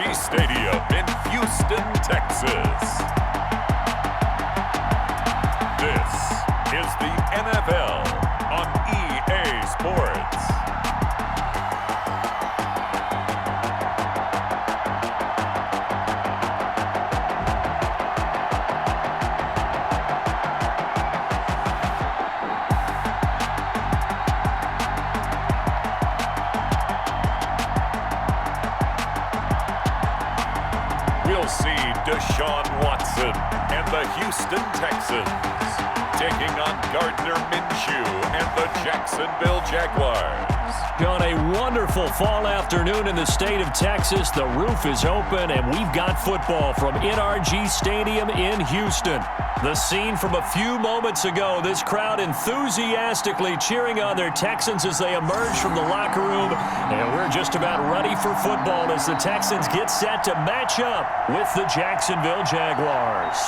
NRG Stadium in Houston, Texas. This is the NFL on EA Sports. We'll see Deshaun Watson and the Houston Texans taking on Gardner Minshew and the Jacksonville Jaguars. On a wonderful fall afternoon in the state of Texas, the roof is open and we've got football from NRG Stadium in Houston. The scene from a few moments ago, this crowd enthusiastically cheering on their Texans as they emerge from the locker room. And we're just about ready for football as the Texans get set to match up with the Jacksonville Jaguars.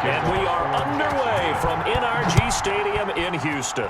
And we are underway from NRG Stadium in Houston.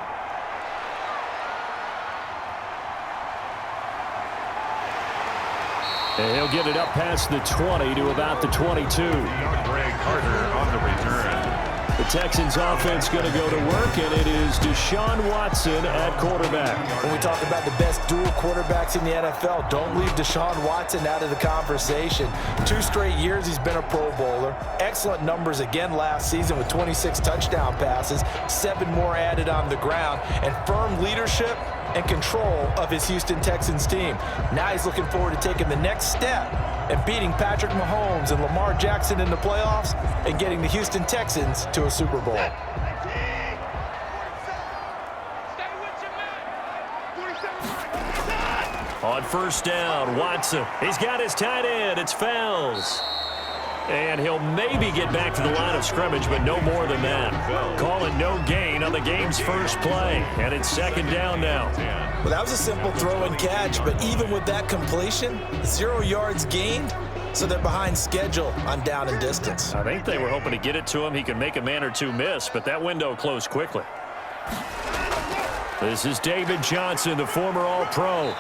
And he'll get it up past the 20 to about the 22. Carter on the return. The Texans offense going to go to work, and it is Deshaun Watson at quarterback. When we talk about the best dual quarterbacks in the NFL, don't leave Deshaun Watson out of the conversation. 2 straight years he's been a Pro Bowler. Excellent numbers again last season with 26 touchdown passes, 7 more added on the ground, and firm leadership and control of his Houston Texans team. Now he's looking forward to taking the next step and beating Patrick Mahomes and Lamar Jackson in the playoffs and getting the Houston Texans to a Super Bowl. On first down, Watson. He's got his tight end. It's Fells. And he'll maybe get back to the line of scrimmage, but no more than that. Calling no gain on the game's first play. And it's second down now. Well, that was a simple throw and catch, but even with that completion, 0 yards gained, so they're behind schedule on down and distance. I think they were hoping to get it to him. He could make a man or two miss, but that window closed quickly. This is David Johnson, the former All-Pro.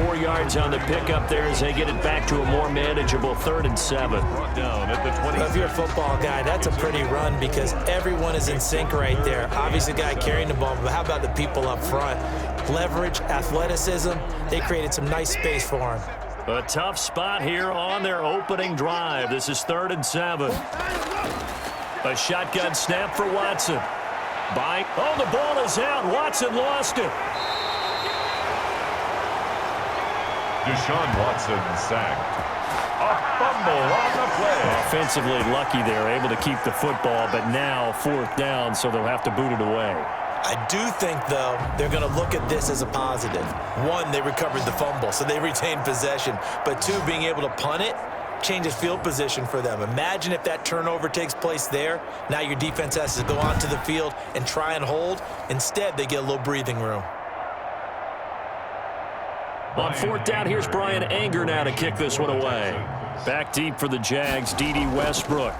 4 yards on the pickup there as they get it back to a more manageable 3rd and 7. Brought down at the 20. If you're a football guy, that's a pretty run because everyone is in sync right there. Obviously, the guy carrying the ball, but how about the people up front? Leverage, athleticism, they created some nice space for him. A tough spot here on their opening drive. This is 3rd and 7. A shotgun snap for Watson. Oh, the ball is out. Watson lost it. Deshaun Watson sacked. A fumble on the play. Offensively lucky they're able to keep the football, but now 4th down, so they'll have to boot it away. I do think, though, they're going to look at this as a positive. 1, they recovered the fumble, so they retained possession. But 2, being able to punt it changes field position for them. Imagine if that turnover takes place there. Now your defense has to go onto the field and try and hold. Instead, they get a little breathing room. On 4th down, here's Brian Anger now to kick this one away. Back deep for the Jags, D.D. Westbrook.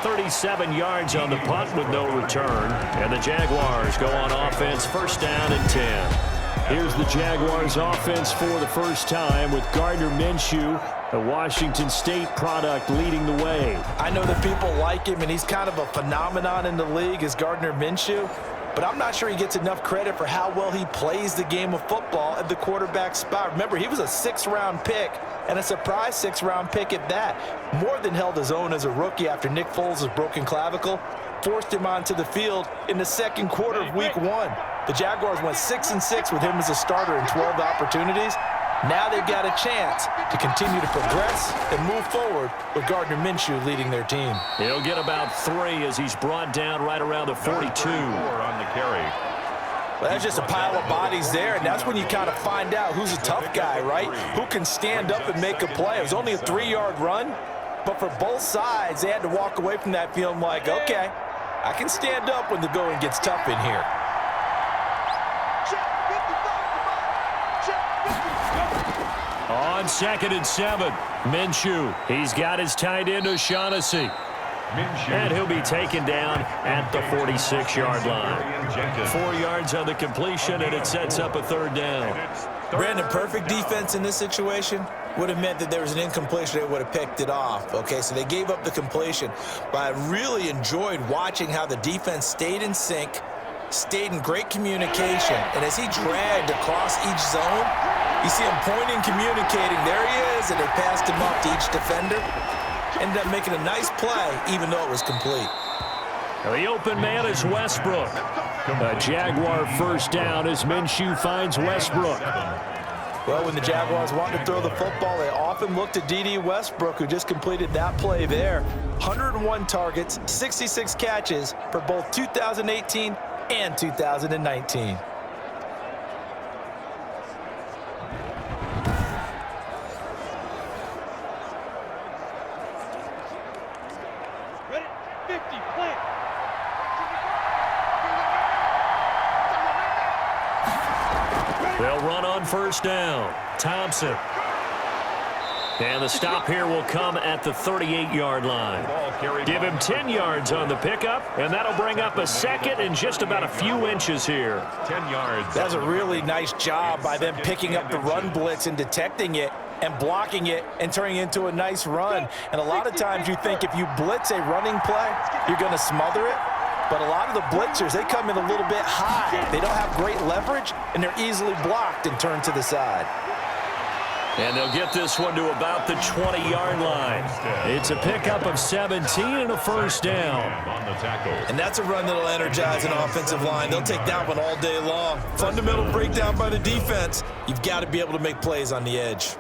.37 yards on the punt with no return. And the Jaguars go on offense, 1st down and 10. Here's the Jaguars offense for the first time with Gardner Minshew, a Washington State product, leading the way. I know that people like him, and he's kind of a phenomenon in the league as Gardner Minshew, but I'm not sure he gets enough credit for how well he plays the game of football at the quarterback spot. Remember, he was a 6th-round pick, and a surprise 6th-round pick at that. More than held his own as a rookie after Nick Foles' broken clavicle forced him onto the field in the 2nd quarter of Week 1. The Jaguars went 6-6 with him as a starter in 12 opportunities. Now they've got a chance to continue to progress and move forward with Gardner Minshew leading their team. He'll get about 3 as he's brought down right around the 42. On the carry. Well, that's just a pile of bodies there, and that's when you kind of find out who's a tough guy, right? Who can stand up and make a play. It was only a 3-yard run, but for both sides, they had to walk away from that feeling like, okay, I can stand up when the going gets tough in here. On 2nd and 7, Minshew. He's got his tight end O'Shaughnessy. And he'll be taken down at the 46-yard line. 4 yards on the completion, and it sets up a 3rd down. Brandon, perfect defense in this situation would have meant that there was an incompletion. They would have picked it off. Okay, so they gave up the completion. But I really enjoyed watching how the defense stayed in sync, stayed in great communication. And as he dragged across each zone, you see him pointing, communicating. There he is, and they passed him off to each defender. Ended up making a nice play, even though it was complete. The open man is Westbrook. A Jaguar 1st down as Minshew finds Westbrook. Well, when the Jaguars want to throw the football, they often look to D.D. Westbrook, who just completed that play there. 101 targets, 66 catches for both 2018 and 2019. They'll run on 1st down. Thompson. And the stop here will come at the 38-yard line. Give him 10 yards on the pickup, and that'll bring up a 2nd and just about a few inches here. 10 yards. That's a really nice job by them picking up the run blitz and detecting it and blocking it and turning it into a nice run. And a lot of times you think if you blitz a running play, you're going to smother it. But a lot of the blitzers, they come in a little bit high. They don't have great leverage, and they're easily blocked and turned to the side. And they'll get this one to about the 20-yard line. It's a pickup of 17 and a 1st down. And that's a run that'll energize an offensive line. They'll take that one all day long. Fundamental breakdown by the defense. You've got to be able to make plays on the edge.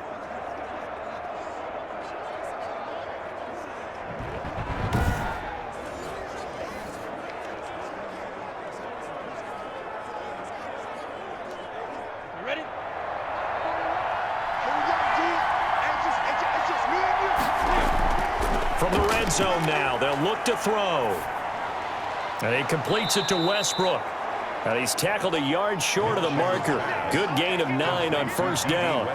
From the red zone now, they'll look to throw. And he completes it to Westbrook. And he's tackled a yard short of the marker. Good gain of 9 on 1st down.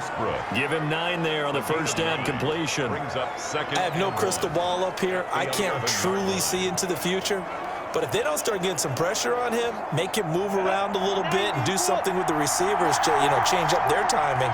Give him 9 there on the 1st down completion. I have no crystal ball up here. I can't truly see into the future. But if they don't start getting some pressure on him, make him move around a little bit and do something with the receivers to, change up their timing,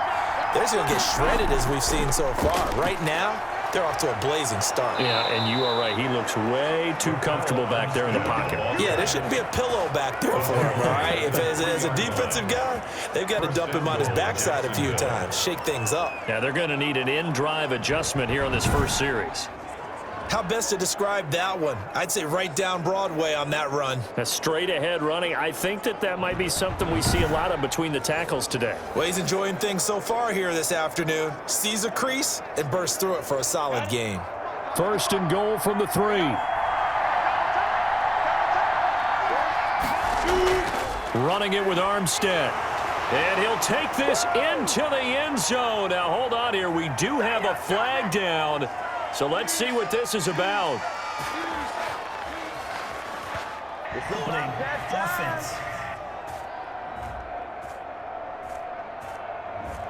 they're just going to get shredded as we've seen so far. Right now, they're off to a blazing start. Yeah, and you are right. He looks way too comfortable back there in the pocket. Yeah, there shouldn't be a pillow back there for him, all right? If as a defensive guy, they've got to dump him on his backside a few times, shake things up. Yeah, they're going to need an in-drive adjustment here on this first series. How best to describe that one? I'd say right down Broadway on that run. A straight-ahead running. I think that might be something we see a lot of between the tackles today. Well, he's enjoying things so far here this afternoon. Sees a crease and bursts through it for a solid game. 1st and goal from the 3. Running it with Armstead. And he'll take this into the end zone. Now, hold on here. We do have a flag down. So let's see what this is about. Holding offense.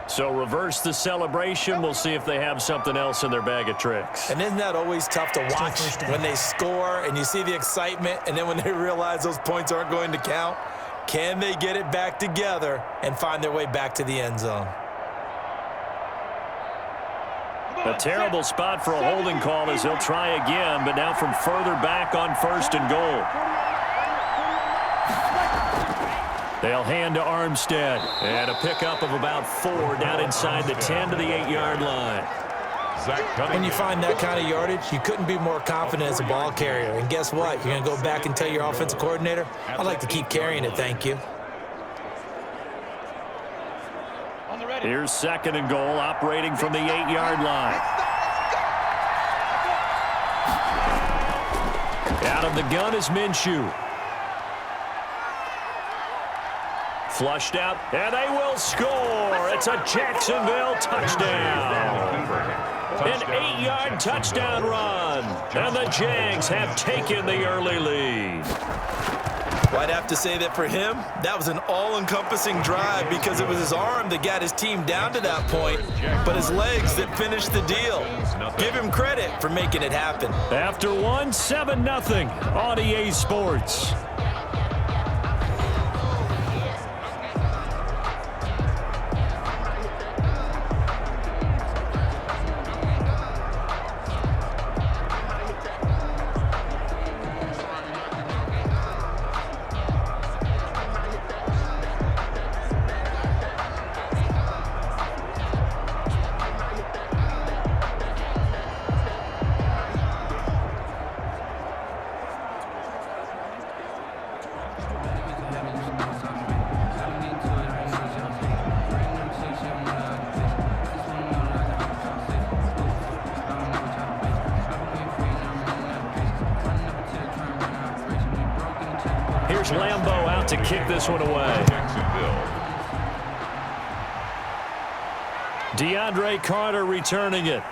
So reverse the celebration. We'll see if they have something else in their bag of tricks. And isn't that always tough to watch when they score and you see the excitement, and then when they realize those points aren't going to count? Can they get it back together and find their way back to the end zone? A terrible spot for a holding call as he'll try again, but now from further back on 1st and goal. They'll hand to Armstead, and a pickup of about 4 down inside the 10 to the 8-yard line. When you find that kind of yardage, you couldn't be more confident as a ball carrier. And guess what? You're going to go back and tell your offensive coordinator, I'd like to keep carrying it, thank you. Here's 2nd and goal, operating from the 8-yard line. Out of the gun is Minshew. Flushed out, and they will score. It's a Jacksonville touchdown. An 8-yard touchdown run. And the Jags have taken the early lead. Well, I'd have to say that for him, that was an all-encompassing drive because it was his arm that got his team down to that point, but his legs that finished the deal. Give him credit for making it happen. After one, 7-0 on EA Sports. Here's Lambeau out to kick this one away. DeAndre Carter returning it.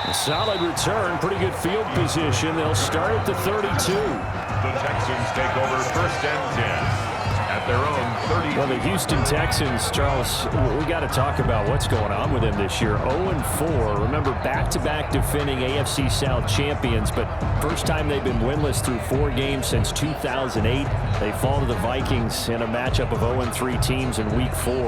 A solid return, pretty good field position. They'll start at the 32. The Texans take over 1st and 10 at their own 30. Well, the Houston Texans, Charles, we got to talk about what's going on with them this year. 0-4. Remember, back-to-back defending AFC South champions, but first time they've been winless through 4 games since 2008. They fall to the Vikings in a matchup of 0-3 teams in Week 4.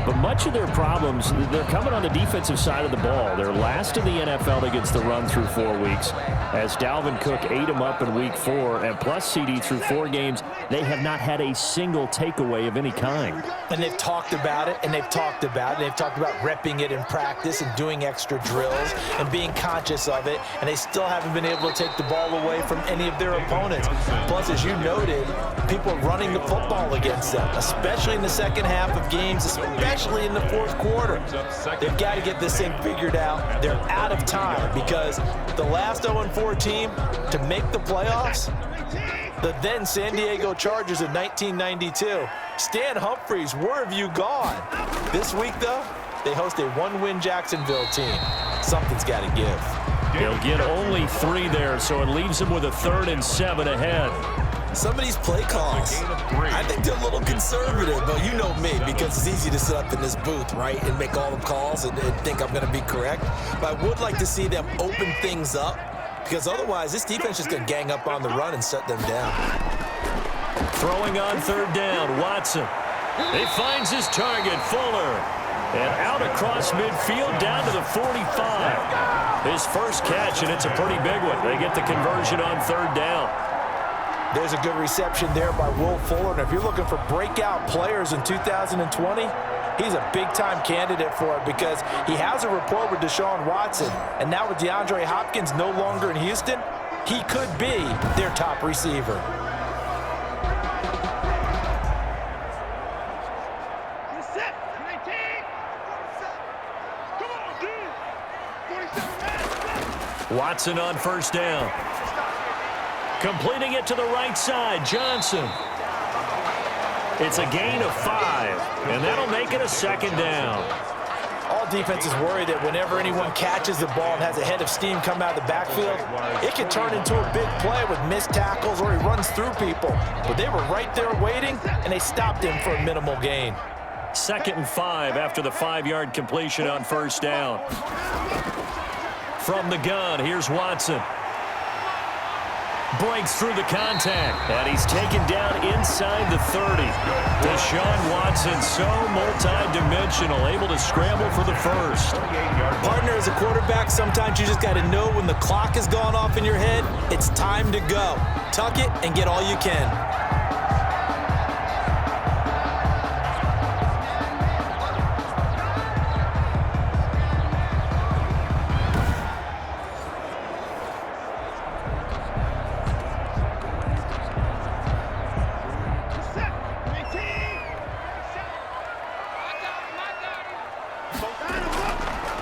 But much of their problems, they're coming on the defensive side of the ball. They're last in the NFL against the run through 4 weeks, as Dalvin Cook ate them up in Week 4, and plus CD through 4 games, they have not had a single takeaway of any kind. And they've talked about it, and they've talked about it. They've talked about repping it in practice and doing extra drills and being conscious of it, and they still haven't been able to take the ball away from any of their opponents. Plus, as you noted, people are running the football against them, especially in the second half of games, especially in the 4th quarter. They've got to get this thing figured out. They're out of time because the last 0-4 team to make the playoffs, the then San Diego Chargers in 1992. Stan Humphries, where have you gone? This week, though, they host a 1-win Jacksonville team. Something's got to give. They'll get only 3 there, so it leaves them with a 3rd and 7 ahead. Some of these play calls, I think they're a little conservative, but you know me, because it's easy to sit up in this booth, right, and make all the calls and think I'm going to be correct. But I would like to see them open things up, because otherwise this defense is going to gang up on the run and shut them down. Throwing on 3rd down, Watson. He finds his target, Fuller. And out across midfield down to the 45. His first catch, and it's a pretty big one. They get the conversion on 3rd down. There's a good reception there by Will Fuller. And if you're looking for breakout players in 2020, he's a big-time candidate for it because he has a rapport with Deshaun Watson. And now with DeAndre Hopkins no longer in Houston, he could be their top receiver. Watson on 1st down. Completing it to the right side, Johnson. It's a gain of 5, and that'll make it a 2nd down. All defenses worry that whenever anyone catches the ball and has a head of steam come out of the backfield, it can turn into a big play with missed tackles or he runs through people. But they were right there waiting, and they stopped him for a minimal gain. 2nd and 5 after the 5-yard completion on 1st down. From the gun, here's Watson. Breaks through the contact, and he's taken down inside the 30. Deshaun Watson, so multi-dimensional, able to scramble for the 1st. Partner, as a quarterback, sometimes you just got to know when the clock has gone off in your head, it's time to go. Tuck it and get all you can.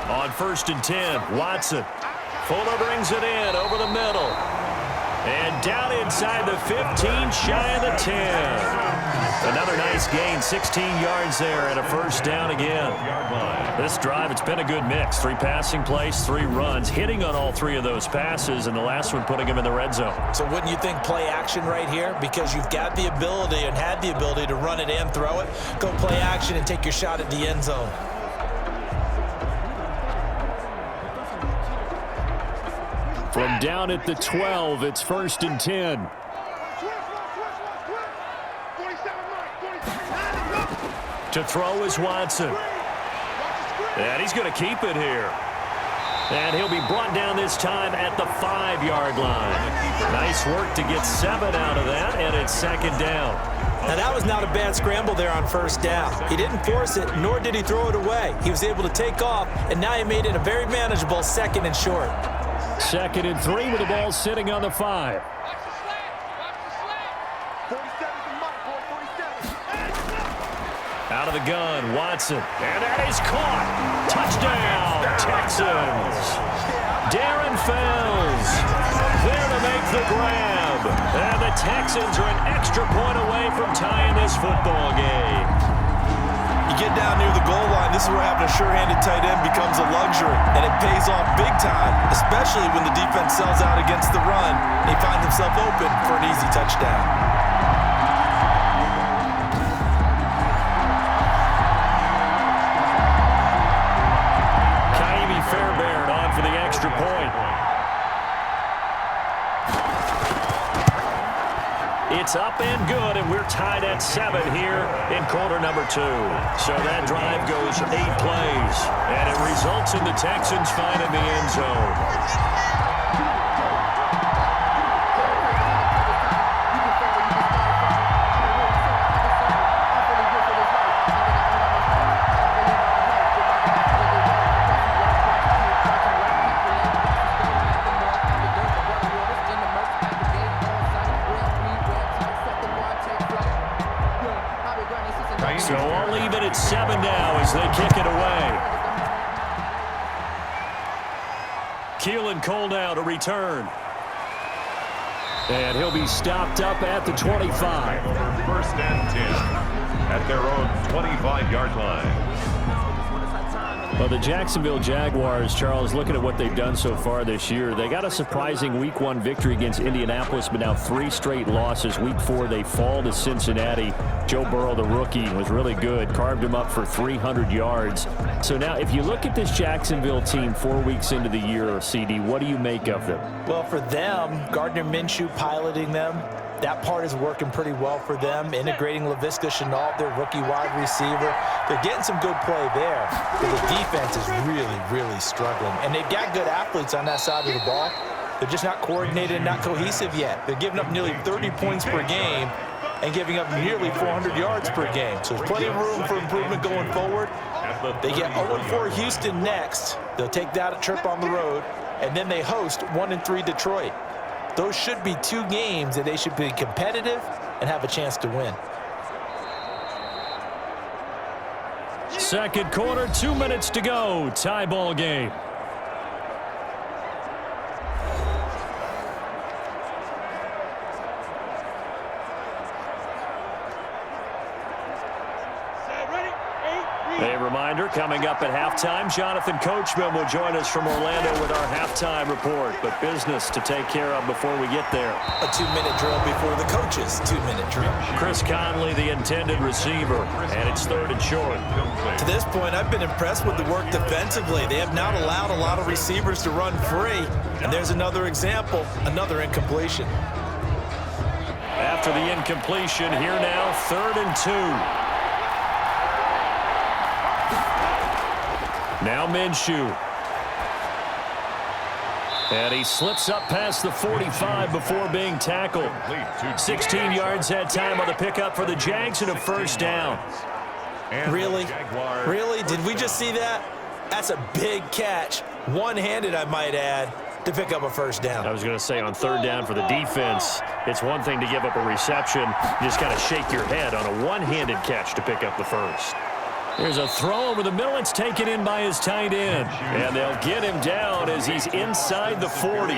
On 1st and 10, Watson. Fuller brings it in over the middle. And down inside the 15, shy of the 10. Another nice gain, 16 yards there, and a first down again. This drive, it's been a good mix. 3 passing plays, 3 runs, hitting on all 3 of those passes, and the last one putting him in the red zone. So wouldn't you think play action right here? Because you've got the ability and had the ability to run it and throw it. Go play action and take your shot at the end zone. From down at the 12, it's 1st and 10. To throw is Watson. And he's going to keep it here. And he'll be brought down this time at the 5-yard line. Nice work to get 7 out of that, and it's 2nd down. Now, that was not a bad scramble there on 1st down. He didn't force it, nor did he throw it away. He was able to take off, and now he made it a very manageable 2nd and short. 2nd and 3 with the ball sitting on the 5. Out of the gun, Watson. And that is caught. Touchdown, Texans. Darren Fells there to make the grab. And the Texans are an extra point away from tying this football game. You get down near the goal line, this is where having a sure-handed tight end becomes a luxury, and it pays off big time, especially when the defense sells out against the run, and he finds himself open for an easy touchdown. Fairbairn on for the extra point. It's up and good, and we're tied at 7 here in quarter number 2. So that drive goes 8 plays, and it results in the Texans finding the end zone. So I'll leave it at 7 now as they kick it away. Keelan Cole now to return. And he'll be stopped up at the 25. 1st and 10 at their own 25-yard line. Well, the Jacksonville Jaguars, Charles, looking at what they've done so far this year, they got a surprising Week 1 victory against Indianapolis, but now 3 straight losses. Week 4, they fall to Cincinnati. Joe Burrow, the rookie, was really good, carved him up for 300 yards. So now, if you look at this Jacksonville team 4 weeks into the year, CD, what do you make of them? Well, for them, Gardner Minshew piloting them, that part is working pretty well for them. Integrating Laviska Shenault, their rookie wide receiver. They're getting some good play there. But the defense is really, really struggling. And they've got good athletes on that side of the ball. They're just not coordinated and not cohesive yet. They're giving up nearly 30 points per game and giving up nearly 400 yards per game. So there's plenty of room for improvement going forward. They get 0-4 Houston next. They'll take that a trip on the road. And then they host 1-3 Detroit. Those should be 2 games that they should be competitive and have a chance to win. Second quarter, 2 minutes to go. Tie ball game. A reminder, coming up at halftime, Jonathan Coachman will join us from Orlando with our halftime report. But business to take care of before we get there. A 2-minute drill before the coaches' 2-minute drill. Chris Conley, the intended receiver, and it's 3rd and short. To this point, I've been impressed with the work defensively. They have not allowed a lot of receivers to run free. And there's another example, another incompletion. After the incompletion, here now, 3rd and 2. Now Minshew. And he slips up past the 45 before being tackled. 16 yards that time on the pickup for the Jags and a first down. Really? Really? Did we just see that? That's a big catch. One-handed, I might add, to pick up a first down. I was going to say on 3rd down for the defense, it's one thing to give up a reception. You just got to shake your head on a one-handed catch to pick up the first. There's a throw over the middle. It's taken in by his tight end. And they'll get him down as he's inside the 40.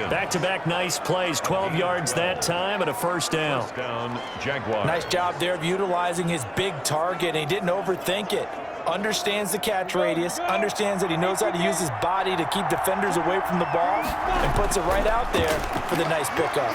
Back-to-back nice plays. 12 yards that time and a first down. Nice job there of utilizing his big target. And he didn't overthink it. Understands the catch radius. Understands that he knows how to use his body to keep defenders away from the ball. And puts it right out there for the nice pickup.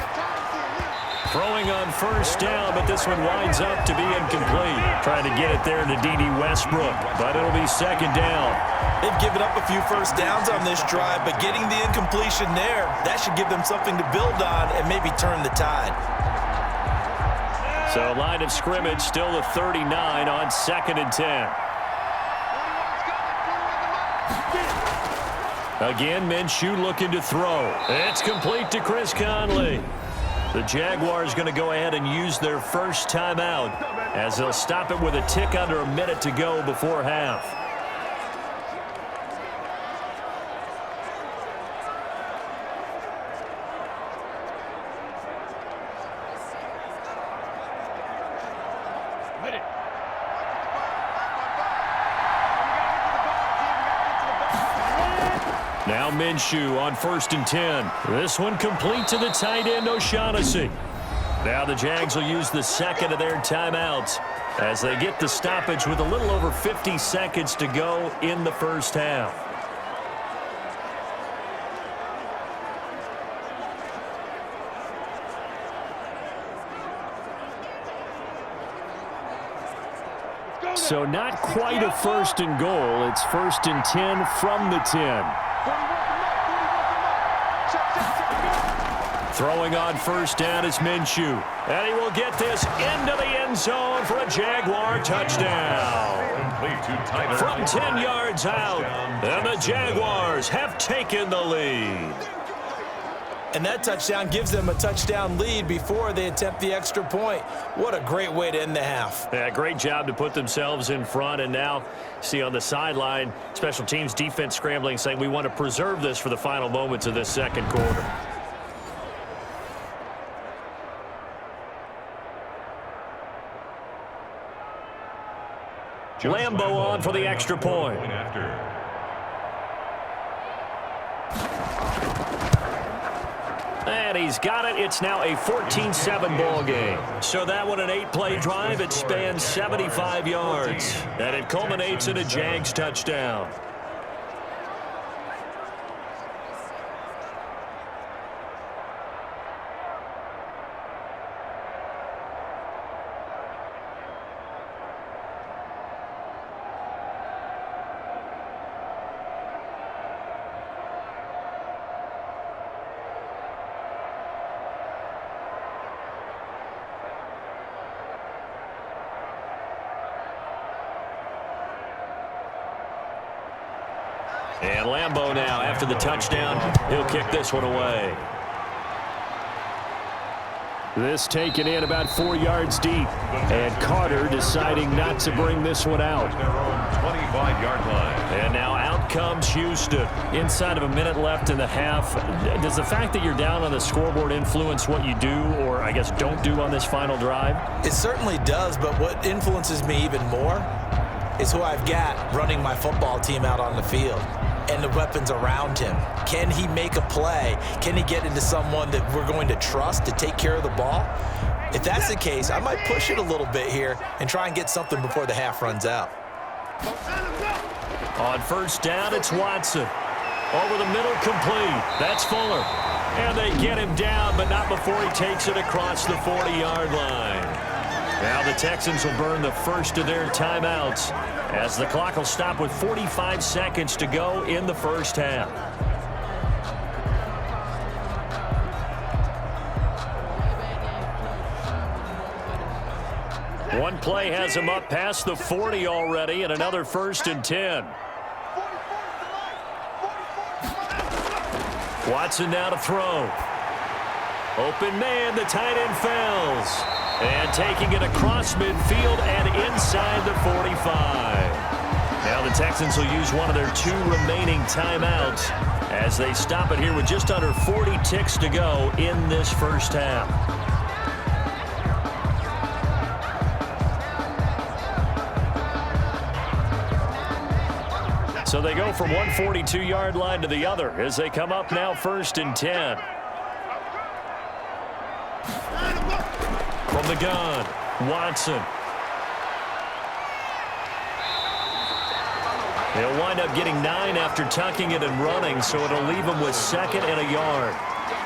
Throwing on first down, but this one winds up to be incomplete. Trying to get it there to D.D. Westbrook, but it'll be second down. They've given up a few first downs on this drive, but getting the incompletion there, that should give them something to build on and maybe turn the tide. So line of scrimmage still the 39 on 2nd and 10. Again, Minshew looking to throw. It's complete to Chris Conley. The Jaguars going to go ahead and use their first timeout as they'll stop it with a tick under a minute to go before half. Now Minshew on 1st and 10. This one complete to the tight end, O'Shaughnessy. Now the Jags will use the second of their timeouts as they get the stoppage with a little over 50 seconds to go in the first half. So not quite a 1st and goal. It's 1st and 10 from the 10. Throwing on first down is Minshew. And he will get this into the end zone for a Jaguar touchdown. From 10 yards out, and the Jaguars have taken the lead. And that touchdown gives them a touchdown lead before they attempt the extra point. What a great way to end the half. Yeah, great job to put themselves in front. And now, see on the sideline, special teams defense scrambling, saying we want to preserve this for the final moments of this second quarter. Lambo on for the extra point. And he's got it. It's now a 14-7 ball game. So that one an 8-play drive. It spans 75 yards. And it culminates in a Jags touchdown. And Lambo now, after the touchdown, he'll kick this one away. This taken in about 4 yards deep. And Carter deciding not to bring this one out. Their own 25-yard line. And now out comes Houston. Inside of a minute left in the half. Does the fact that you're down on the scoreboard influence what you do, or I guess don't do on this final drive? It certainly does, but what influences me even more is who I've got running my football team out on the field and the weapons around him. Can he make a play? Can he get into someone that we're going to trust to take care of the ball? If that's the case, I might push it a little bit here and try and get something before the half runs out. On first down, it's Watson. Over the middle, complete. That's Fuller. And they get him down, but not before he takes it across the 40-yard line. Now the Texans will burn the first of their timeouts as the clock will stop with 45 seconds to go in the first half. One play has him up past the 40 already, and another 1st and 10. Watson now to throw. Open man, the tight end fails. And taking it across midfield and inside the 45. Now the Texans will use one of their 2 remaining timeouts as they stop it here with just under 40 ticks to go in this first half. So they go from one 42-yard line to the other as they come up now 1st and 10. From the gun, Watson. He'll wind up getting 9 after tucking it and running, so it'll leave him with 2nd and a yard.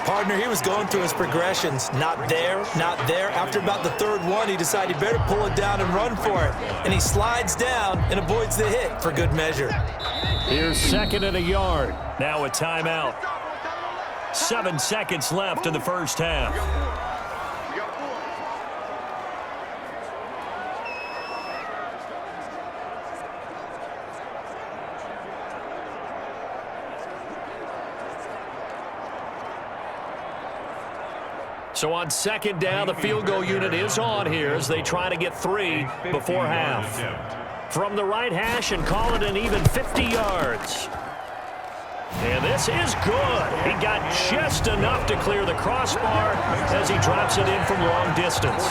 Partner, he was going through his progressions. Not there, not there. After about the 3rd one, he decided he better pull it down and run for it. And he slides down and avoids the hit for good measure. Here's 2nd and a yard. Now a timeout. 7 seconds left in the first half. So on 2nd down, the field goal unit is on here as they try to get 3 before half. From the right hash and call it an even 50 yards. And this is good. He got just enough to clear the crossbar as he drops it in from long distance.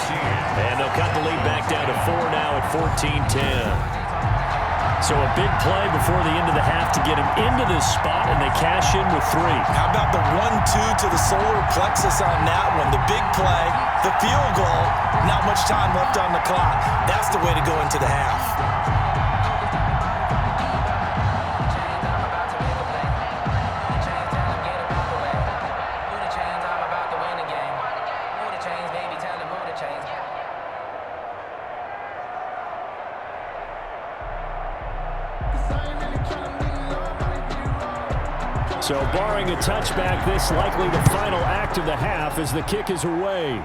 And they'll cut the lead back down to 4 now at 14-10. So a big play before the end of the half to get him into this spot, and they cash in with 3. How about the 1-2 to the solar plexus on that one? The big play, the field goal, not much time left on the clock. That's the way to go into the half. So barring a touchback, this likely the final act of the half as the kick is away.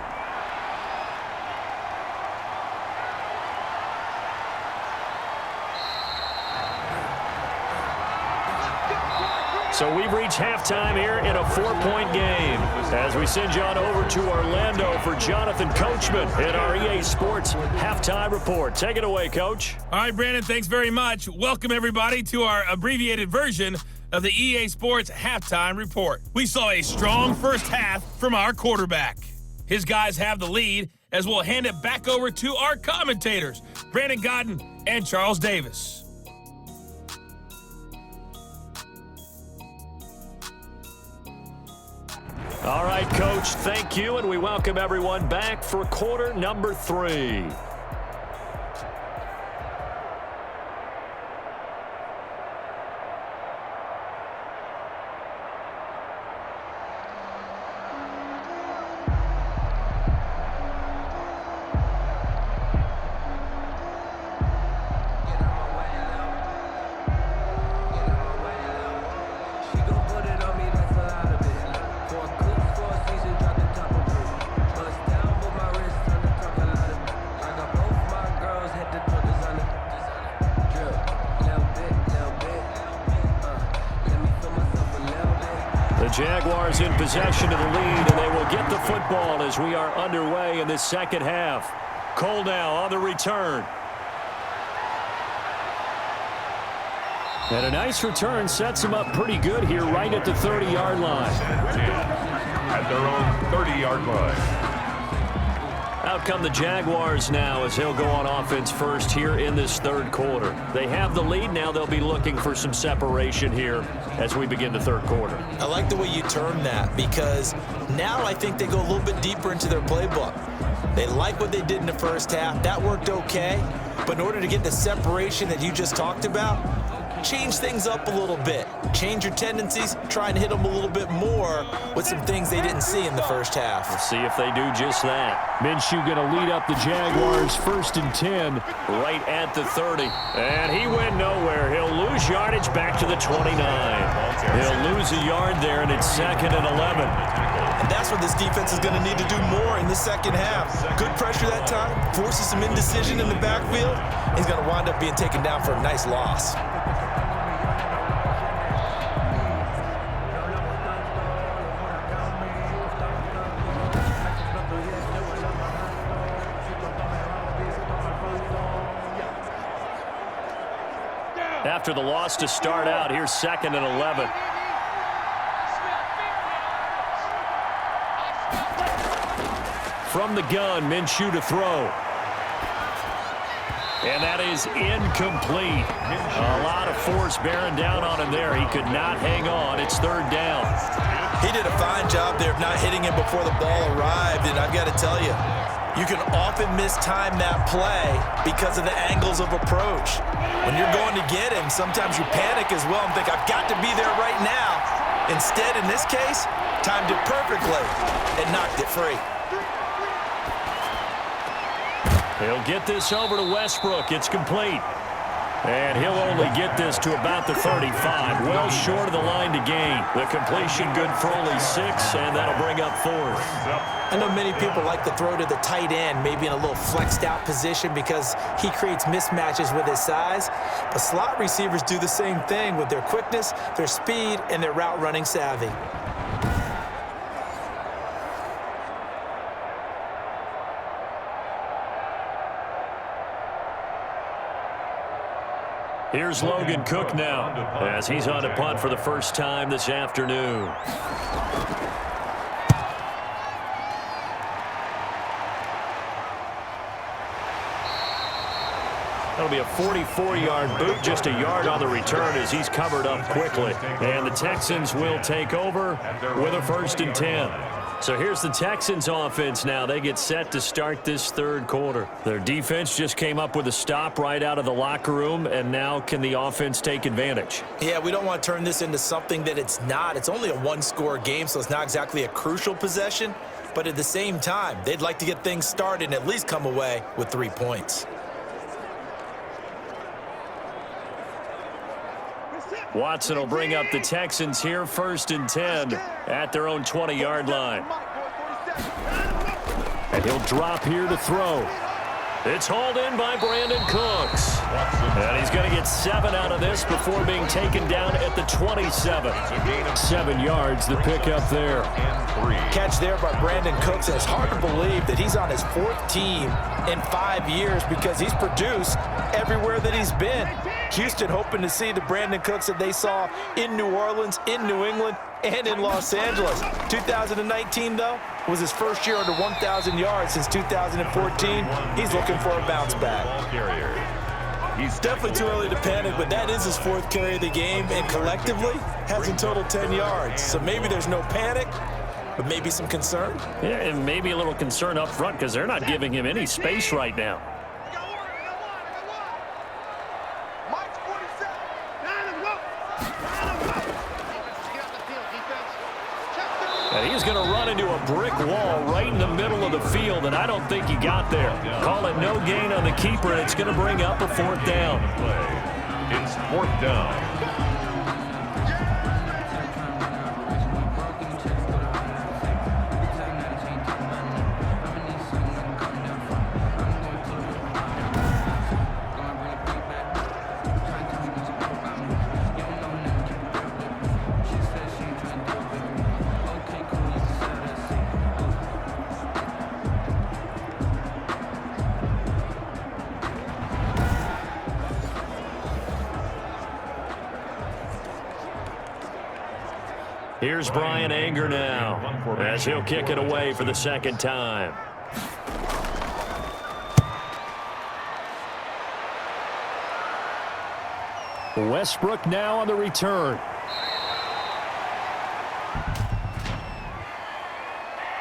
So we've reached halftime here in a 4-point game as we send you on over to Orlando for Jonathan Coachman in our EA Sports Halftime Report. Take it away, Coach. All right, Brandon, thanks very much. Welcome, everybody, to our abbreviated version of the EA Sports Halftime Report. We saw a strong first half from our quarterback. His guys have the lead as we'll hand it back over to our commentators, Brandon Godden and Charles Davis. All right, Coach, thank you, and we welcome everyone back for quarter number 3. Jaguars in possession of the lead, and they will get the football as we are underway in this second half. Cole now on the return. And a nice return sets him up pretty good here right at the 30-yard line. At their own 30-yard line. Out come the Jaguars now as he'll go on offense first here in this 3rd quarter. They have the lead. Now they'll be looking for some separation here as we begin the 3rd quarter. I like the way you term that because now I think they go a little bit deeper into their playbook. They like what they did in the first half. That worked okay. But in order to get the separation that you just talked about, change things up a little bit. Change your tendencies, try and hit them a little bit more with some things they didn't see in the first half. We'll see if they do just that. Minshew going to lead up the Jaguars 1st and 10 right at the 30. And he went nowhere. He'll lose yardage back to the 29. He'll lose a yard there, and it's 2nd and 11. And that's what this defense is going to need to do more in the second half. Good pressure that time, forces some indecision in the backfield. He's going to wind up being taken down for a nice loss. After the loss to start out, here's 2nd and 11. From the gun, Minshew to throw. And that is incomplete. A lot of force bearing down on him there. He could not hang on. It's third down. He did a fine job there of not hitting him before the ball arrived, and I've got to tell you, you can often mistime that play because of the angles of approach. When you're going to get him, sometimes you panic as well and think, I've got to be there right now. Instead, in this case, timed it perfectly and knocked it free. He'll get this over to Westbrook. It's complete. And he'll only get this to about the 35. Well short of the line to gain. The completion good for only 6, and that'll bring up 4th. I know many people like to throw to the tight end, maybe in a little flexed out position because he creates mismatches with his size. But slot receivers do the same thing with their quickness, their speed, and their route running savvy. Here's Logan Cook now as he's on to punt for the first time this afternoon. That'll be a 44-yard boot, just a yard on the return as he's covered up quickly. And the Texans will take over with a 1st and 10. So here's the Texans offense now. They get set to start this third quarter. Their defense just came up with a stop right out of the locker room, and now can the offense take advantage? Yeah, we don't want to turn this into something that it's not. It's only a one-score game, so it's not exactly a crucial possession. But at the same time, they'd like to get things started and at least come away with 3 points. Watson will bring up the Texans here, 1st and 10 at their own 20-yard line. And he'll drop here to throw. It's hauled in by Brandon Cooks. And he's going to get 7 out of this before being taken down at the 27. 7 yards, the pickup there. Catch there by Brandon Cooks. And it's hard to believe that he's on his 4th team in 5 years because he's produced everywhere that he's been. Houston hoping to see the Brandon Cooks that they saw in New Orleans, in New England, and in Los Angeles. 2019, though, was his first year under 1,000 yards since 2014. He's looking for a bounce back. He's definitely too early to panic, but that is his 4th carry of the game, and collectively has in total 10 yards. So maybe there's no panic, but maybe some concern. Yeah, and maybe a little concern up front because they're not giving him any space right now. And he's going to run into a brick wall right in the middle of the field, and I don't think he got there. Call it no gain on the keeper, and it's going to bring up a 4th down. It's 4th down. Here's Brian Anger now as he'll kick it away for the 2nd time. Westbrook now on the return.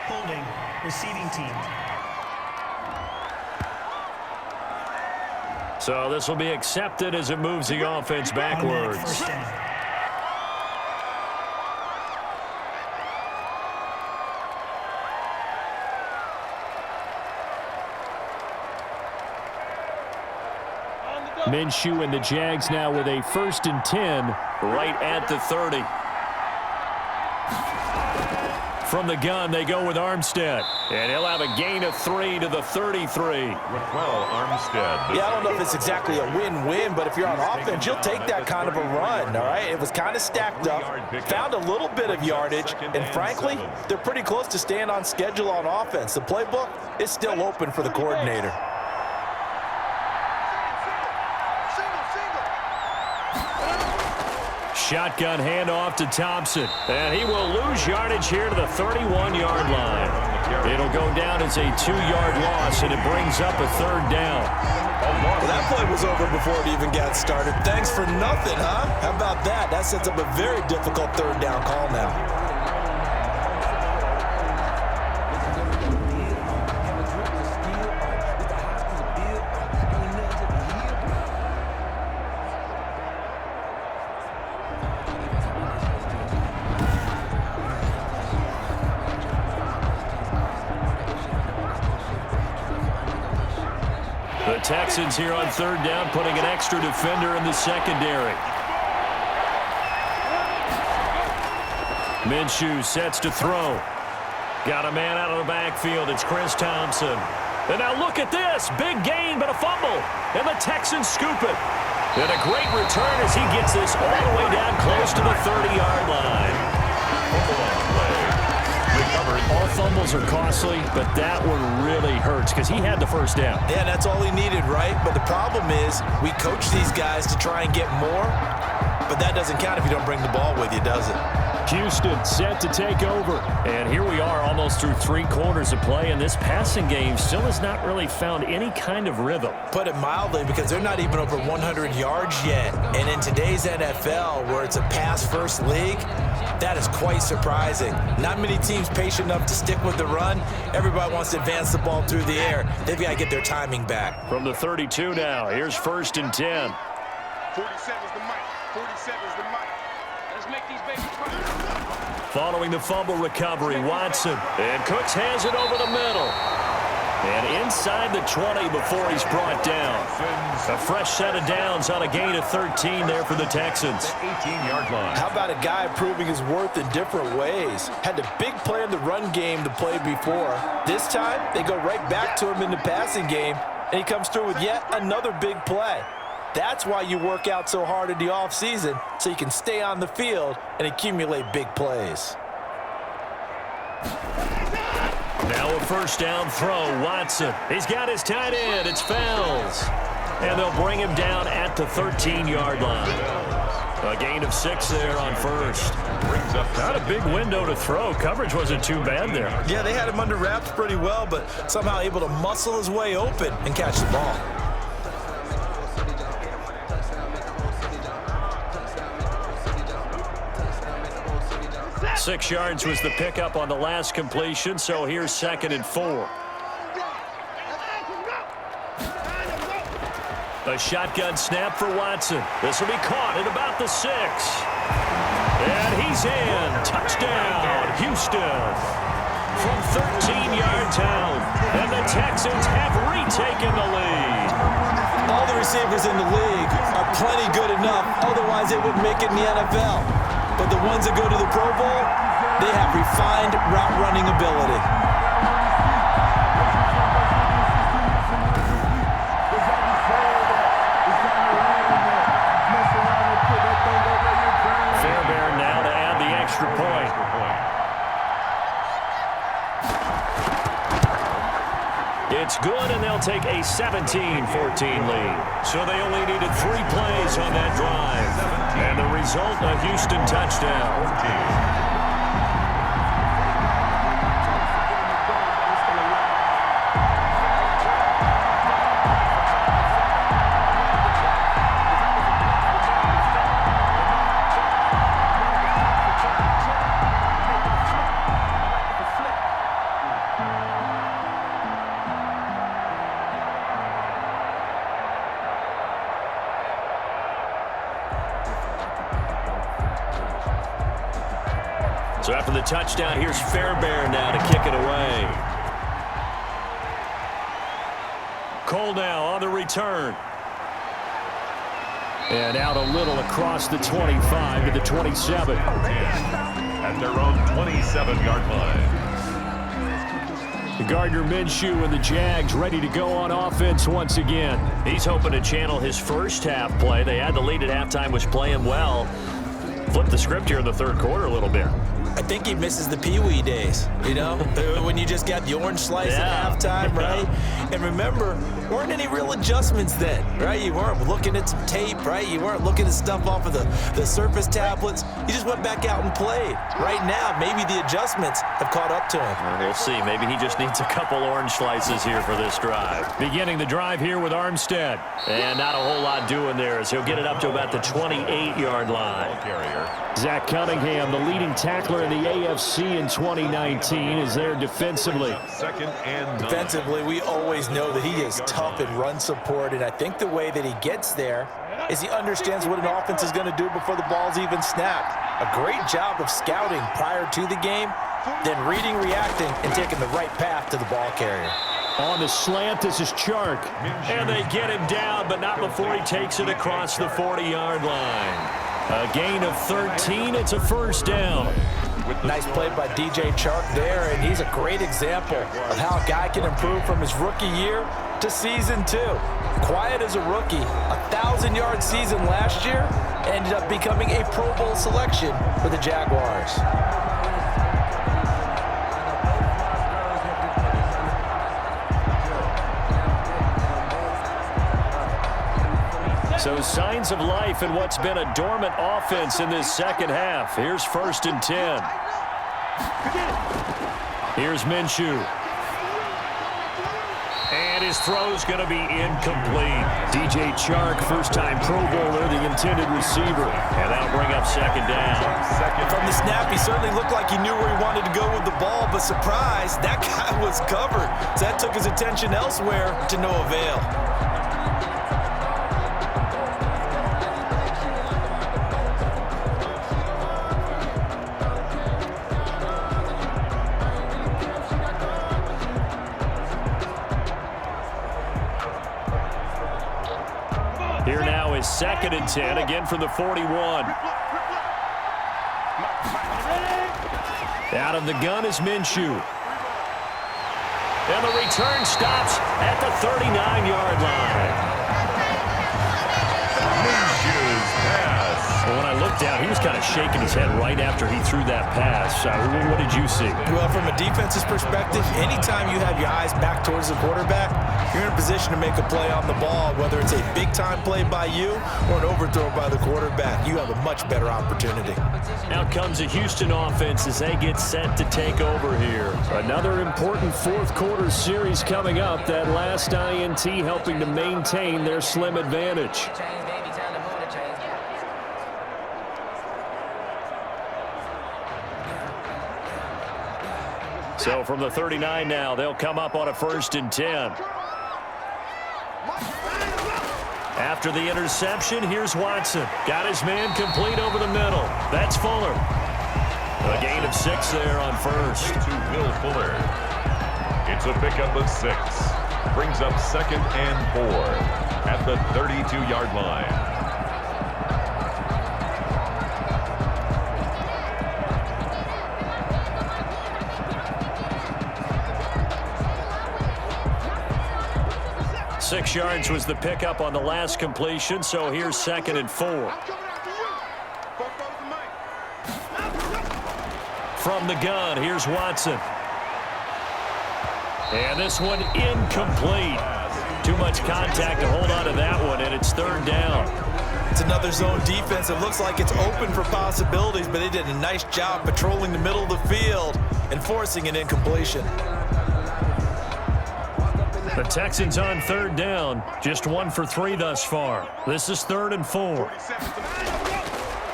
Holding, receiving team. So this will be accepted as it moves the offense backwards. First down. Minshew and the Jags now with a 1st and 10 right at the 30. From the gun, they go with Armstead. And he'll have a gain of 3 to the 33. Armstead. Yeah, I don't know if it's exactly a win-win, but if you're on offense, you'll take that kind of a run, all right? It was kind of stacked up, found a little bit of yardage, and frankly, they're pretty close to staying on schedule on offense. The playbook is still open for the coordinator. Shotgun handoff to Thompson. And he will lose yardage here to the 31-yard line. It'll go down as a 2-yard loss, and it brings up a 3rd down. Well, that play was over before it even got started. Thanks for nothing, huh? How about that? That sets up a very difficult third down call now. The Texans here on third down, putting an extra defender in the secondary. Minshew sets to throw. Got a man out of the backfield. It's Chris Thompson. And now look at this. Big gain, but a fumble. And the Texans scoop it. And a great return as he gets this all the way down close to the 30-yard line. All fumbles are costly, but that one really hurts because he had the first down. Yeah, that's all he needed, right? But the problem is we coach these guys to try and get more, but that doesn't count if you don't bring the ball with you, does it? Houston set to take over. And here we are almost through 3 quarters of play, and this passing game still has not really found any kind of rhythm. Put it mildly, because they're not even over 100 yards yet. And in today's NFL, where it's a pass-first league, that is quite surprising. Not many teams patient enough to stick with the run. Everybody wants to advance the ball through the air. They've got to get their timing back. From the 32 now, here's 1st and 10. 47's the mic. 47's the mic. Let's make these babies run. Following the fumble recovery, Watson. And Cooks has it over the middle. And inside the 20 before he's brought down. A fresh set of downs on a gain of 13 there for the Texans. 18-yard line. How about a guy proving his worth in different ways? Had the big play in the run game to play before. This time, they go right back to him in the passing game, and he comes through with yet another big play. That's why you work out so hard in the offseason, so you can stay on the field and accumulate big plays. Now a first down throw, Watson. He's got his tight end. It's Fells. And they'll bring him down at the 13-yard line. A gain of 6 there on first. Brings up Not a big window to throw. Coverage wasn't too bad there. Yeah, they had him under wraps pretty well, but somehow able to muscle his way open and catch the ball. 6 yards was the pickup on the last completion, so here's 2nd and 4. A shotgun snap for Watson. This will be caught at about the 6. And he's in. Touchdown, Houston. From 13 yards out. And the Texans have retaken the lead. All the receivers in the league are plenty good enough, otherwise they wouldn't make it in the NFL. But the ones that go to the Pro Bowl, they have refined route running ability. Fairbairn now to add the extra point. It's good, and they'll take a 17-14 lead. So they only needed 3 plays on that drive. And the result, a Houston touchdown. So after the touchdown, here's Fairbairn now to kick it away. Cole now on the return. And out a little across the 25 to the 27. At their own 27-yard line. Gardner Minshew and the Jags ready to go on offense once again. He's hoping to channel his first half play. They had the lead at halftime, was playing well. Flip the script here in the third quarter a little bit. I think he misses the Pee-wee days, you know, when you just got the orange slice at halftime, right? And remember, weren't any real adjustments then, right? You weren't looking at some tape, right? You weren't looking at stuff off of the Surface tablets. You just went back out and played. Right now, maybe the adjustments have caught up to him. Well, we'll see. Maybe he just needs a couple orange slices here for this drive. Beginning the drive here with Armstead. And not a whole lot doing there as he'll get it up to about the 28-yard line. Zach Cunningham, the leading tackler in the AFC in 2019, is there defensively. Defensively, we always know that he is tough in run support, and I think the way that he gets there is he understands what an offense is going to do before the ball's even snapped. A great job of scouting prior to the game, then reading, reacting, and taking the right path to the ball carrier. On the slant, this is Chark. And they get him down, but not before he takes it across the 40-yard line. A gain of 13. It's a first down. Nice play by DJ Chark there, and he's a great example of how a guy can improve from his rookie year to season 2. Quiet as a rookie, 1,000-yard season last year, ended up becoming a Pro Bowl selection for the Jaguars. So signs of life in what's been a dormant offense in this second half. Here's 1st and 10. Here's Minshew. And his throw's going to be incomplete. DJ Chark, first-time Pro Bowler, the intended receiver. And that'll bring up 2nd down. From the snap, he certainly looked like he knew where he wanted to go with the ball, but surprise, that guy was covered. So that took his attention elsewhere to no avail. Here now is 2nd and 10, again from the 41. Out of the gun is Minshew. And the return stops at the 39-yard line. Minshew's pass. Well, when I looked down, he was kind of shaking his head right after he threw that pass. What did you see? Well, from a defense's perspective, anytime you have your eyes back towards the quarterback, you're in a position to make a play on the ball, whether it's a big-time play by you or an overthrow by the quarterback. You have a much better opportunity. Out comes a Houston offense as they get set to take over here. Another important fourth-quarter series coming up. That last INT helping to maintain their slim advantage. So from the 39 now, they'll come up on a 1st and 10. After the interception, here's Watson. Got his man complete over the middle. That's Fuller. A gain of 6 there on 1st. To Will Fuller. It's a pickup of 6. Brings up 2nd and 4 at the 32-yard line. Six yards was the pickup on the last completion, so here's 2nd and 4. From the gun, here's Watson. And this one incomplete. Too much contact to hold on to that one, and it's 3rd down. It's another zone defense. It looks like it's open for possibilities, but they did a nice job patrolling the middle of the field and forcing an incompletion. The Texans on 3rd down, just 1 for 3 thus far. This is 3rd and 4.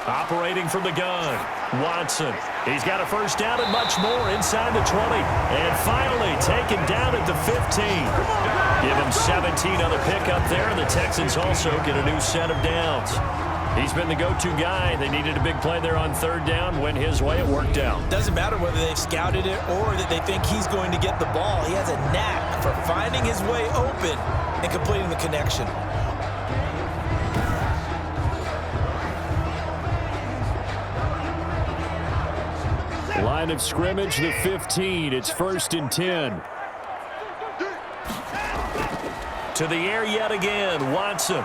Operating from the gun, Watson. He's got a first down and much more inside the 20. And finally taken down at the 15. Give him 17 on the pickup there, and the Texans also get a new set of downs. He's been the go-to guy. They needed a big play there on 3rd down. Went his way, it worked out. Doesn't matter whether they've scouted it or that they think he's going to get the ball. He has a knack for finding his way open and completing the connection. Line of scrimmage, the 15. It's 1st and 10. To the air yet again, Watson.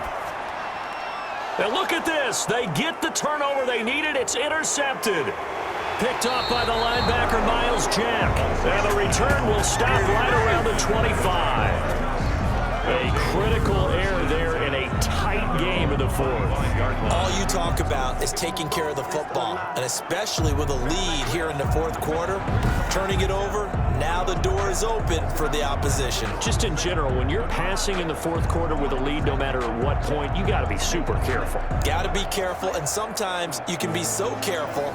And look at this. They get the turnover they needed. It's intercepted. picked off by the linebacker, Miles Jack. And the return will stop right around the 25. A critical error there in a tight game in the fourth. All you talk about is taking care of the football, and especially with a lead here in the fourth quarter, turning it over, now the door is open for the opposition. Just in general, when you're passing in the fourth quarter with a lead, no matter at what point, you got to be super careful. Got to be careful, and sometimes you can be so careful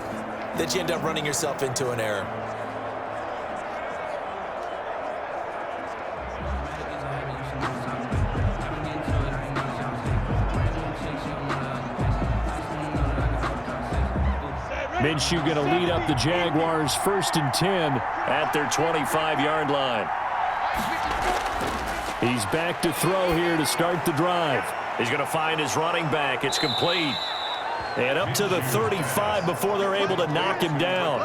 that you end up running yourself into an error. Minshew going to lead up the Jaguars 1st and 10 at their 25-yard line. He's back to throw here to start the drive. He's going to find his running back. It's complete. And up to the 35 before they're able to knock him down.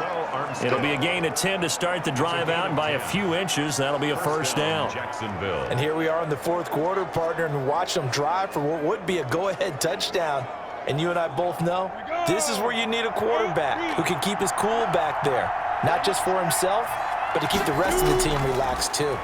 It'll be a gain of 10 to start the drive out, and by a few inches, that'll be a first down. Jacksonville. And here we are in the fourth quarter, partner, and watch them drive for what would be a go-ahead touchdown. And you and I both know this is where you need a quarterback who can keep his cool back there. Not just for himself, but to keep the rest of the team relaxed too.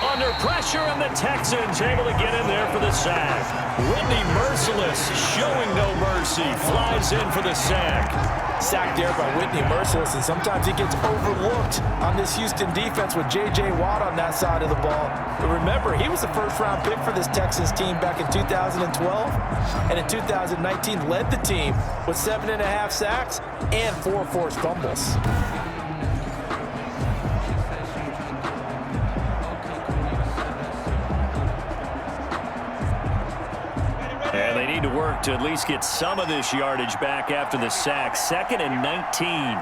Under pressure, and the Texans able to get in there for the sack. Whitney Merciless showing no mercy. Flies in for the sack. Sacked there by Whitney Merciless, and sometimes he gets overlooked on this Houston defense with J.J. Watt on that side of the ball. But remember, he was the first-round pick for this Texans team back in 2012, and in 2019 led the team with 7.5 sacks and 4 forced fumbles. And they need to work to at least get some of this yardage back after the sack. 2nd and 19.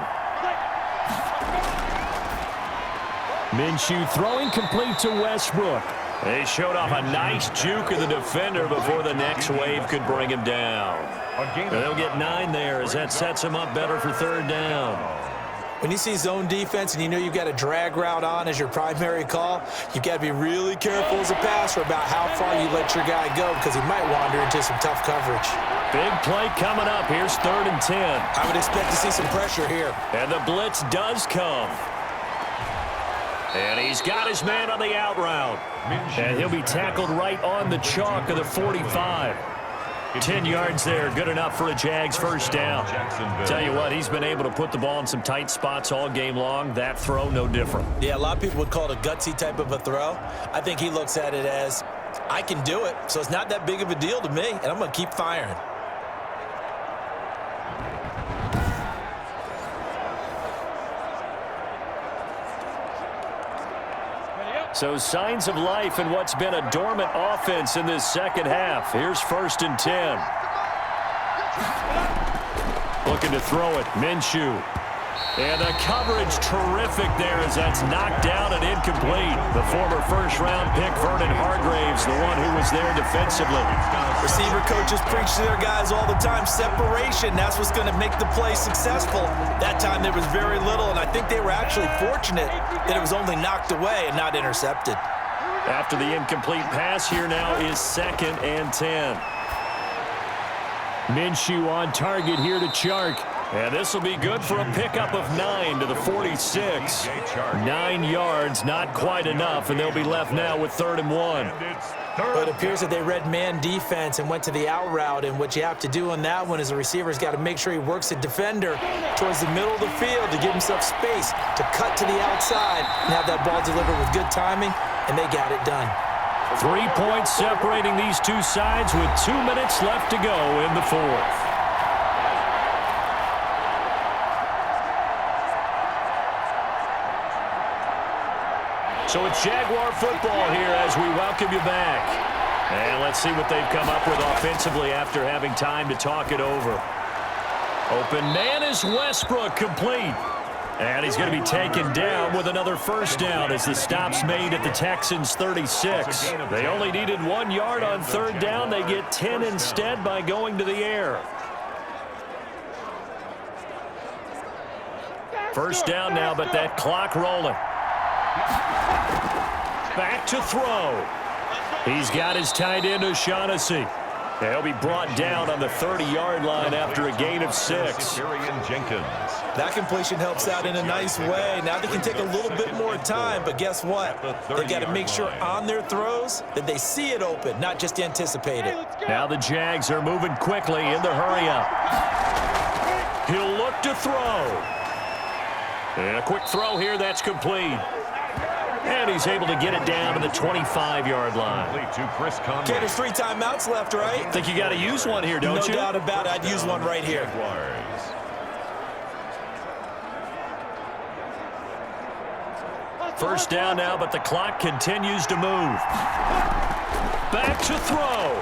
Minshew throwing complete to Westbrook. They showed off a nice juke of the defender before the next wave could bring him down. And they'll get 9 there as that sets him up better for 3rd down. When you see zone defense and you know you've got a drag route on as your primary call, you've got to be really careful as a passer about how far you let your guy go, because he might wander into some tough coverage. Big play coming up. Here's 3rd and 10. I would expect to see some pressure here. And the blitz does come. And he's got his man on the out route. And he'll be tackled right on the chalk of the 45. 10 yards there, good enough for a Jags first down. Tell you what, he's been able to put the ball in some tight spots all game long. That throw, no different. Yeah, a lot of people would call it a gutsy type of a throw. I think he looks at it as, I can do it, so it's not that big of a deal to me, and I'm going to keep firing. So signs of life in what's been a dormant offense in this second half. Here's 1st and 10. Looking to throw it, Minshew. And the coverage terrific there as that's knocked down and incomplete. The former first-round pick, Vernon Hargreaves, the one who was there defensively. Receiver coaches preach to their guys all the time. Separation, that's what's going to make the play successful. That time there was very little, and I think they were actually fortunate that it was only knocked away and not intercepted. After the incomplete pass, here now is 2nd and 10. Minshew on target here to Chark. And this will be good for a pickup of 9 to the 46. 9 yards, not quite enough, and they'll be left now with 3rd and 1. But it appears that they read man defense and went to the out route, and what you have to do on that one is the receiver's got to make sure he works the defender towards the middle of the field to give himself space to cut to the outside and have that ball delivered with good timing, and they got it done. 3 points separating these two sides with 2 minutes left to go in the fourth. So it's Jaguar football here as we welcome you back. And let's see what they've come up with offensively after having time to talk it over. Open man is Westbrook, complete. And he's going to be taken down with another first down as the stop's made at the Texans' 36. They only needed 1 yard on 3rd down. They get 10 instead by going to the air. First down now, but that clock rolling. Back to throw. He's got his tight end, O'Shaughnessy. And he'll be brought down on the 30-yard line after a gain of 6. That completion helps out in a nice way. Now they can take a little bit more time, but guess what? They got to make sure on their throws that they see it open, not just anticipate it. Now the Jags are moving quickly in the hurry-up. He'll look to throw. And a quick throw here, that's complete. And he's able to get it down to the 25-yard line. Okay, there's 3 timeouts left, right? Think you got to use one here, don't you? No doubt about it. I'd use one right here. First down now, but the clock continues to move. Back to throw.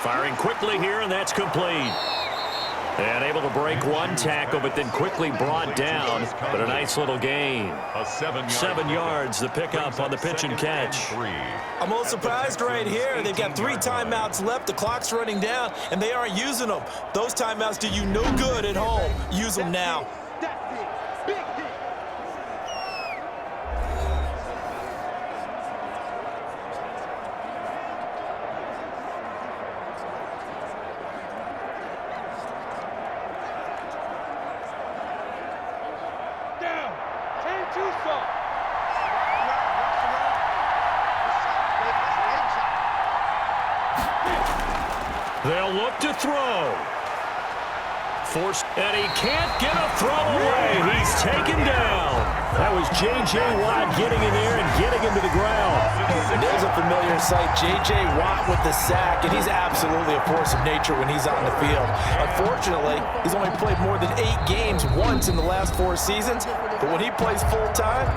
Firing quickly here, and that's complete. And able to break one tackle, but then quickly brought down. But a nice little gain. 7 yards, the pickup on the pitch and catch. I'm a little surprised right here. They've got 3 timeouts left. The clock's running down, and they aren't using them. Those timeouts do you no good at home. Use them now. They'll look to throw. Forced, and he can't get a throw away. He's taken down. That was J.J. Watt getting in there and getting him to the ground. There's a familiar sight. J.J. Watt with the sack, and he's absolutely a force of nature when he's on the field. Unfortunately, he's only played more than 8 games once in the last 4 seasons, but when he plays full-time,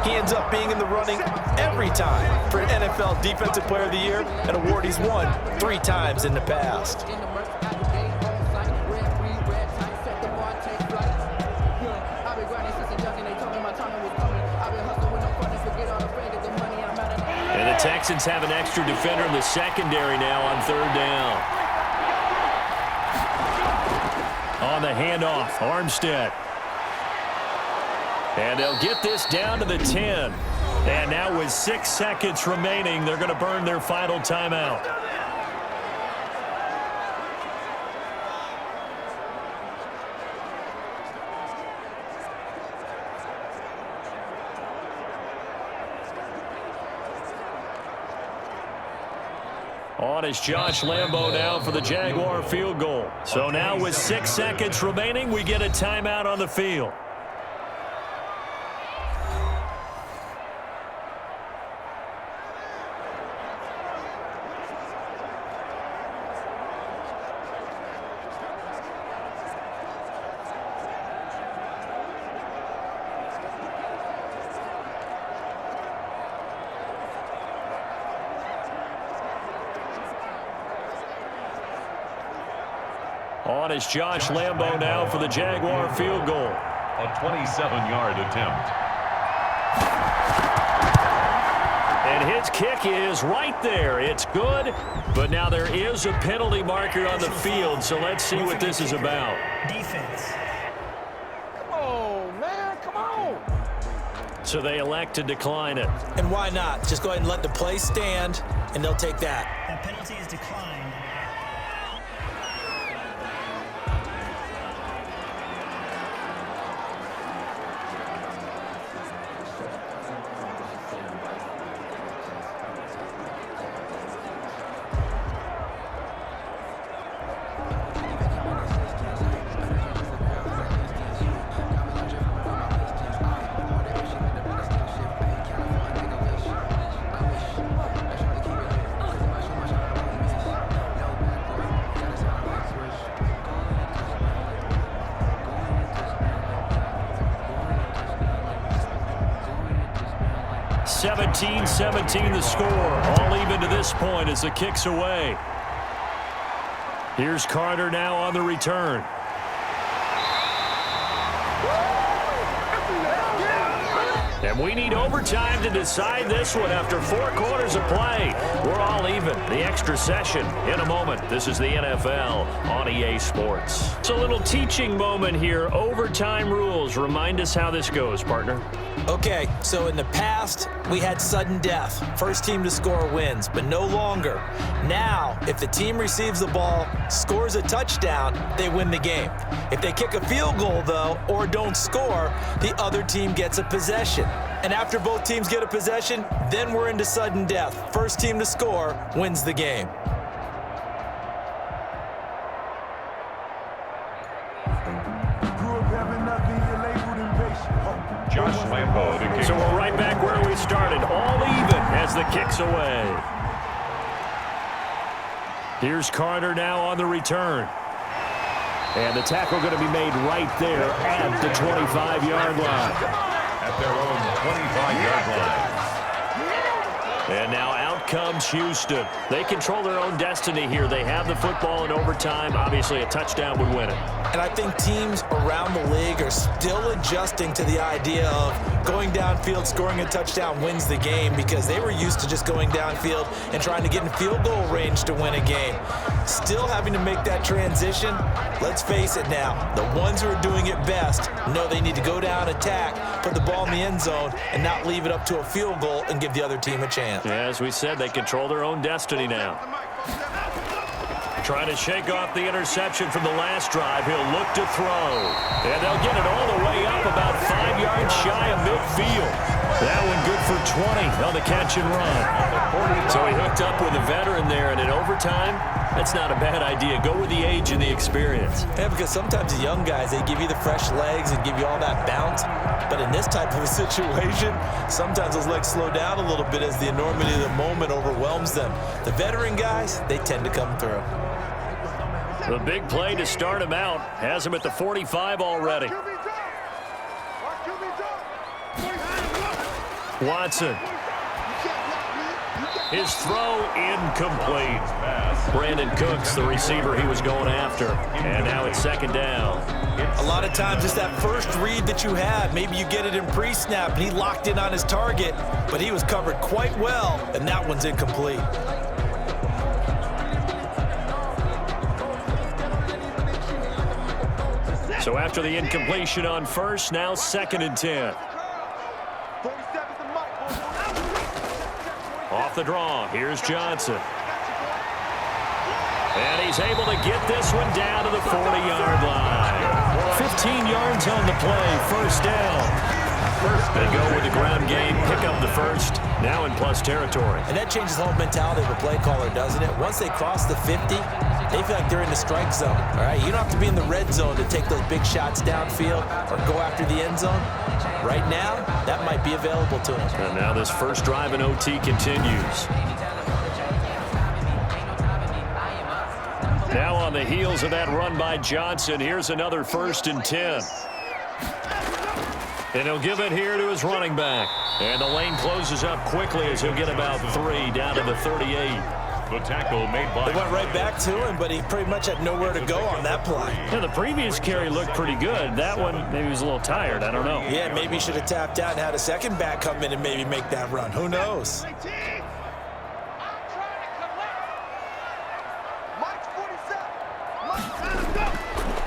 he ends up being in the running every time for an NFL Defensive Player of the Year, an award he's won 3 times in the past. And the Texans have an extra defender in the secondary now on 3rd down. On the handoff, Armstead. And they'll get this down to the 10. And now with 6 seconds remaining, they're going to burn their final timeout. On is Josh Lambo now for the Jaguar field goal. So now with 6 seconds remaining, we get a timeout on the field. On is Josh Lambo now for the Jaguar field goal. A 27-yard attempt. And his kick is right there. It's good, but now there is a penalty marker on the field, so let's see what this is about. Defense. Come on, man. Come on. So they elect to decline it. And why not? Just go ahead and let the play stand, and they'll take that. That penalty is declined. (17-17) the score. All even to this point as the kick's away. Here's Carter now on the return. And we need overtime to decide this one after 4 quarters of play. We're all even. even. The extra session in a moment. This is the NFL on EA Sports. It's a little teaching moment here. Overtime rules. Remind us how this goes, partner. Okay, so in the past, we had sudden death. First team to score wins, but no longer. Now, if the team receives the ball, scores a touchdown, they win the game. If they kick a field goal, though, or don't score, the other team gets a possession. And after both teams get a possession, then we're into sudden death. First team to score wins the game. Josh Lambo to kick. So we're right back where we started, all even as the kick's away. Here's Carter now on the return. And the tackle going to be made right there at the 25-yard line. At their own 25-yard line. And now out comes Houston. They control their own destiny here. They have the football in overtime. Obviously, a touchdown would win it. And I think teams around the league are still adjusting to the idea of going downfield, scoring a touchdown wins the game, because they were used to just going downfield and trying to get in field goal range to win a game. Still having to make that transition. Let's face it now, the ones who are doing it best know they need to go down, attack, put the ball in the end zone, and not leave it up to a field goal and give the other team a chance. Yeah, as we said, they control their own destiny now. Trying to shake off the interception from the last drive. He'll look to throw. And they'll get it all the way up about 5 yards shy of midfield. That one good for 20 on the catch and run. So he hooked up with a veteran there, and in overtime, that's not a bad idea. Go with the age and the experience. Yeah, because sometimes the young guys, they give you the fresh legs and give you all that bounce. But in this type of a situation, sometimes those legs slow down a little bit as the enormity of the moment overwhelms them. The veteran guys, they tend to come through. The big play to start him out has him at the 45 already. Watson. His throw incomplete. Brandon Cooks, the receiver he was going after. And now it's second down. A lot of times it's that first read that you have. Maybe you get it in pre-snap and he locked in on his target, but he was covered quite well, and that one's incomplete. So after the incompletion on first, now 2nd and 10. Off the draw, here's Johnson. And he's able to get this one down to the 40-yard line. 15 yards on the play, first down. They go with the ground game, pick up the first, now in plus territory. And that changes the whole mentality of a play caller, doesn't it? Once they cross the 50, they feel like they're in the strike zone, all right? You don't have to be in the red zone to take those big shots downfield or go after the end zone. Right now, that might be available to them. And now this first drive in OT continues. Now on the heels of that run by Johnson, here's another 1st and 10. And he'll give it here to his running back. And the lane closes up quickly as he'll get about 3 down to the 38. The tackle made by... They went right back to him, but he pretty much had nowhere to go on that play. Yeah, the previous carry looked pretty good. That one, maybe he was a little tired. I don't know. Yeah, maybe he should have tapped out and had a second back come in and maybe make that run. Who knows?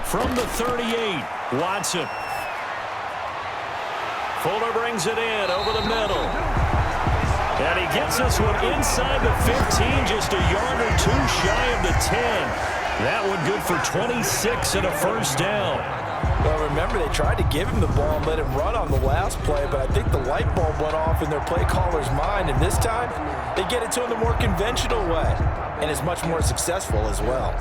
From the 38, Watson. Fuller brings it in over the middle. And he gets this one inside the 15, just a yard or 2 shy of the 10. That one good for 26 and a first down. Well, remember, they tried to give him the ball and let him run on the last play, but I think the light bulb went off in their play caller's mind, and this time, they get it to him the more conventional way, and it's much more successful as well.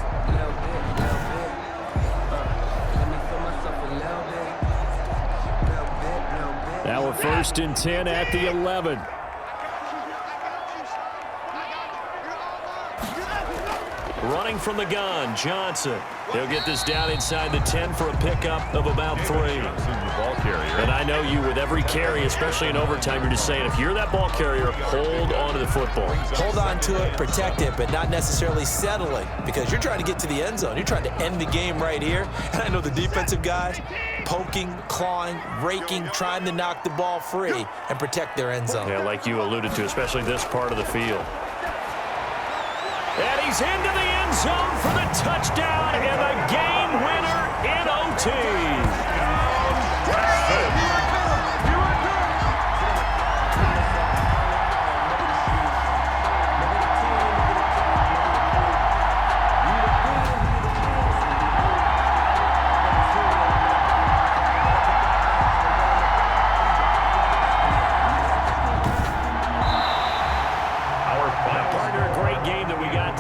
Now a 1st and 10 at the 11. Running from the gun, Johnson. He'll get this down inside the 10 for a pickup of about 3. And I know you, with every carry, especially in overtime, you're just saying, if you're that ball carrier, hold on to the football. Hold on to it, protect it, but not necessarily settling, because you're trying to get to the end zone. You're trying to end the game right here. And I know the defensive guys poking, clawing, raking, trying to knock the ball free and protect their end zone. Yeah, like you alluded to, especially this part of the field. He's into the end zone for the touchdown and the game winner in OT.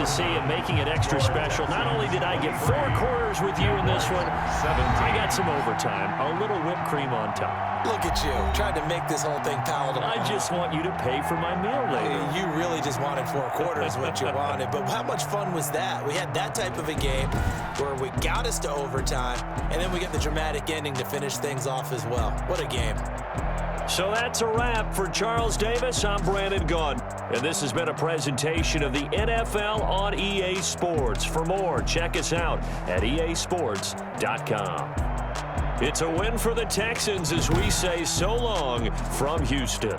See it making it extra special. Not only did I get 4 quarters with you in this one, I got some overtime, a little whipped cream on top. Look at you, trying to make this whole thing palatable. I just want you to pay for my meal later. You really just wanted 4 quarters, what you wanted. But how much fun was that? We had that type of a game where we got us to overtime, and then we got the dramatic ending to finish things off as well. What a game. So that's a wrap. For Charles Davis, I'm Brandon Gunn. And this has been a presentation of the NFL on EA Sports. For more, check us out at easports.com. It's a win for the Texans as we say so long from Houston.